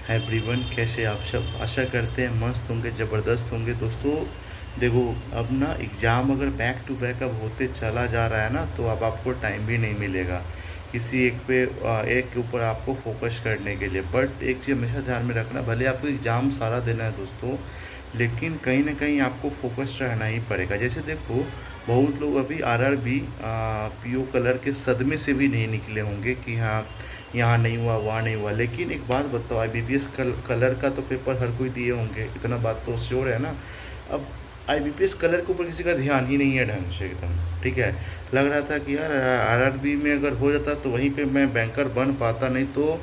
Hi everyone, कैसे आप सब? आशा करते हैं मस्त होंगे, ज़बरदस्त होंगे। दोस्तों देखो, अब ना एग्ज़ाम अगर बैक टू बैक अब होते चला जा रहा है ना, तो अब आपको टाइम भी नहीं मिलेगा किसी एक पे एक के ऊपर आपको फोकस करने के लिए। बट एक चीज़ हमेशा ध्यान में रखना, भले आपको एग्ज़ाम सारा देना है दोस्तों, लेकिन कहीं ना कहीं आपको फोकस रहना ही पड़ेगा। जैसे देखो, बहुत लोग अभी आरआरबी पीओ कलर के सदमे से भी नहीं निकले होंगे कि हाँ यहाँ नहीं हुआ, वहाँ नहीं हुआ। लेकिन एक बात बताओ, आईबीपीएस कलर का तो पेपर हर कोई दिए होंगे, इतना बात तो श्योर है ना। अब आईबीपीएस कलर के ऊपर किसी का ध्यान ही नहीं है ढंग से एकदम, ठीक है। लग रहा था कि यार आरआरबी में अगर हो जाता तो वहीं पे मैं बैंकर बन पाता, नहीं तो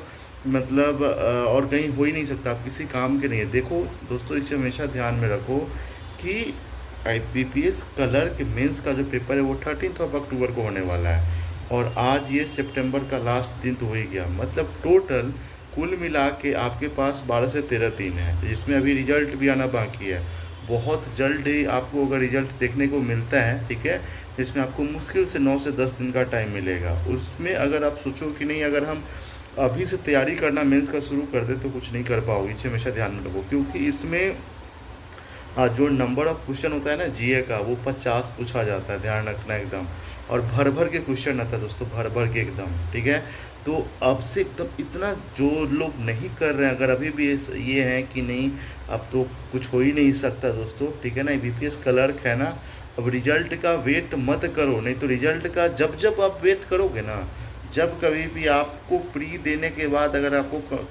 मतलब और कहीं हो ही नहीं सकता। आप किसी काम के नहीं है। देखो दोस्तों, इसे हमेशा ध्यान में रखो कि आईबीपीएस कलर के मेंस का जो पेपर है वो 13 अक्टूबर को होने वाला है, और आज ये सितंबर का लास्ट दिन तो हो ही गया। मतलब टोटल कुल मिला के आपके पास 12 से 13 दिन है, जिसमें अभी रिजल्ट भी आना बाकी है। बहुत जल्द ही आपको अगर रिजल्ट देखने को मिलता है, ठीक है, जिसमें आपको मुश्किल से 9 से 10 दिन का टाइम मिलेगा। उसमें अगर आप सोचो कि नहीं, अगर हम अभी से तैयारी करना मेंस का शुरू कर दे तो कुछ नहीं कर पाओगे। इसे हमेशा ध्यान में रखो, क्योंकि इसमें जो नंबर ऑफ क्वेश्चन होता है ना जीए का, वो 50 पूछा जाता है, ध्यान रखना एकदम। और भर भर के क्वेश्चन आता है दोस्तों, भर भर के एकदम, ठीक है। तो अब से एकदम इतना जो लोग नहीं कर रहे हैं, अगर अभी भी ये है कि नहीं अब तो कुछ हो ही नहीं सकता दोस्तों, ठीक है ना। बीपीएस क्लर्क है ना, अब रिजल्ट का वेट मत करो। नहीं तो रिजल्ट का जब जब आप वेट करोगे ना, जब कभी भी आपको प्री देने के बाद अगर आपको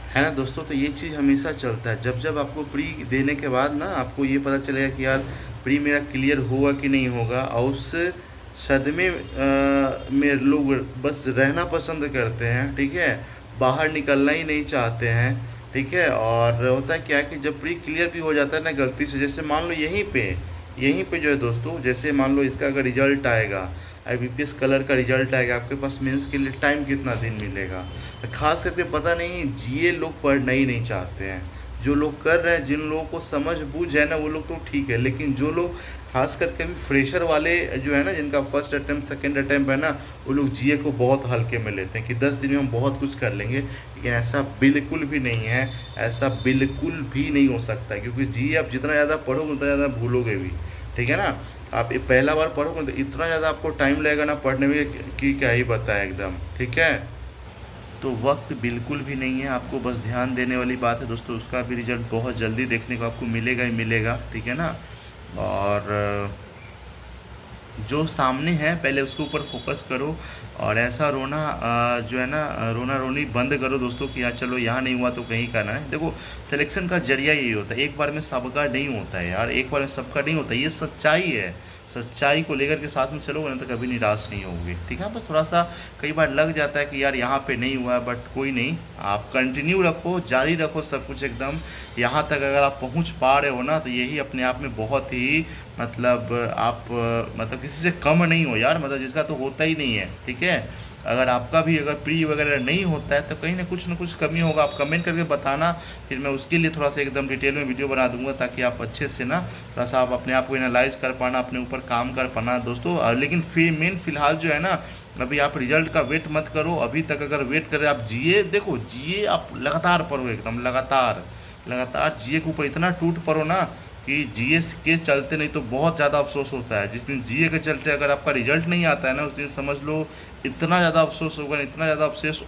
है ना दोस्तों, तो ये चीज़ हमेशा चलता है। जब जब आपको प्री देने के बाद ना आपको ये पता चलेगा कि यार प्री मेरा क्लियर होगा कि नहीं होगा, और उस सदमे में लोग बस रहना पसंद करते हैं, ठीक है, बाहर निकलना ही नहीं चाहते हैं, ठीक है। और होता है क्या कि जब प्री क्लियर भी हो जाता है ना गलती से, जैसे मान लो यहीं पे जो है दोस्तों, जैसे मान लो इसका अगर रिजल्ट आएगा, आईबीपीएस कलर का रिजल्ट आएगा, आपके पास मेंस के लिए टाइम कितना दिन मिलेगा। खास करके पता नहीं जीए लोग पढ़ना ही नहीं चाहते हैं। जो लोग कर रहे हैं, जिन लोगों को समझ बूझ है ना, वो लोग तो ठीक है, लेकिन जो लोग खास करके अभी फ्रेशर वाले जो है ना, जिनका फर्स्ट अटैम्प्ट सेकंड अटैम्प्ट है ना, वो लोग जीए को बहुत हल्के में लेते हैं कि 10 दिन में हम बहुत कुछ कर लेंगे। लेकिन ऐसा बिल्कुल भी नहीं है, ऐसा बिल्कुल भी नहीं हो सकता, क्योंकि जीए आप जितना ज़्यादा पढ़ोगे उतना ज़्यादा भूलोगे भी, ठीक है ना। आप ये पहला बार पढ़ोगे तो इतना ज़्यादा आपको टाइम लगेगा ना पढ़ने में कि क्या ही बताएं एकदम, ठीक है। तो वक्त बिल्कुल भी नहीं है, आपको बस ध्यान देने वाली बात है दोस्तों। उसका भी रिजल्ट बहुत जल्दी देखने को आपको मिलेगा ही मिलेगा, ठीक है ना। और जो सामने है पहले उसके ऊपर फोकस करो, और ऐसा रोना जो है ना, रोना रोनी बंद करो दोस्तों कि यार चलो यहाँ नहीं हुआ तो कहीं का ना है। देखो, सिलेक्शन का जरिया यही होता है, एक बार में सबका नहीं होता है यार, एक बार में सबका नहीं होता, ये सच्चाई है। सच्चाई को लेकर के साथ में चलोगे ना तो कभी निराश नहीं होगे, ठीक है। बस थोड़ा सा कई बार लग जाता है कि यार यहाँ पे नहीं हुआ, बट कोई नहीं, आप कंटिन्यू रखो, जारी रखो सब कुछ एकदम। यहाँ तक अगर आप पहुँच पा रहे हो ना, तो यही अपने आप में बहुत ही मतलब आप मतलब किसी से कम नहीं हो यार, मतलब जिसका तो होता ही नहीं है, ठीक है। अगर आपका भी अगर प्री वगैरह नहीं होता है तो कहीं ना कुछ कमी होगा, आप कमेंट करके बताना, फिर मैं उसके लिए थोड़ा सा एकदम डिटेल में वीडियो बना दूंगा, ताकि आप अच्छे से ना थोड़ा सा आप अपने आप को एनालाइज कर पाना, अपने ऊपर काम कर पाना दोस्तों। लेकिन मेन फिलहाल जो है ना, अभी आप रिजल्ट का वेट मत करो। अभी तक अगर वेट करें आप जीए, देखो जीए आप लगातार पढ़ो एकदम लगातार लगातार, जीए के ऊपर इतना टूट पड़ो ना कि जीए के चलते, नहीं तो बहुत ज़्यादा अफसोस होता है। जिस दिन जीए के चलते अगर आपका रिजल्ट नहीं आता है ना, उस दिन समझ लो इतना ज़्यादा अफसोस होगा, इतना ज़्यादा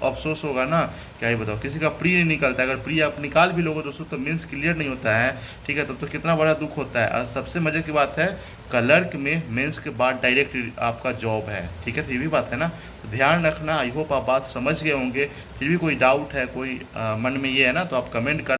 अफसोस होगा ना, क्या ही बताओ। किसी का प्री नहीं निकलता है, अगर प्री आप निकाल भी लोगे दोस्तों तो मेंस क्लियर नहीं होता है, ठीक है, तब तो कितना बड़ा दुख होता है। और सबसे मजे की बात है, क्लर्क में मेंस के बाद डायरेक्ट आपका जॉब है, ठीक है, तो ये भी बात है ना। तो ध्यान रखना। आई होप आप बात समझ गए होंगे। फिर भी कोई डाउट है, कोई मन में ये है ना, तो आप कमेंट कर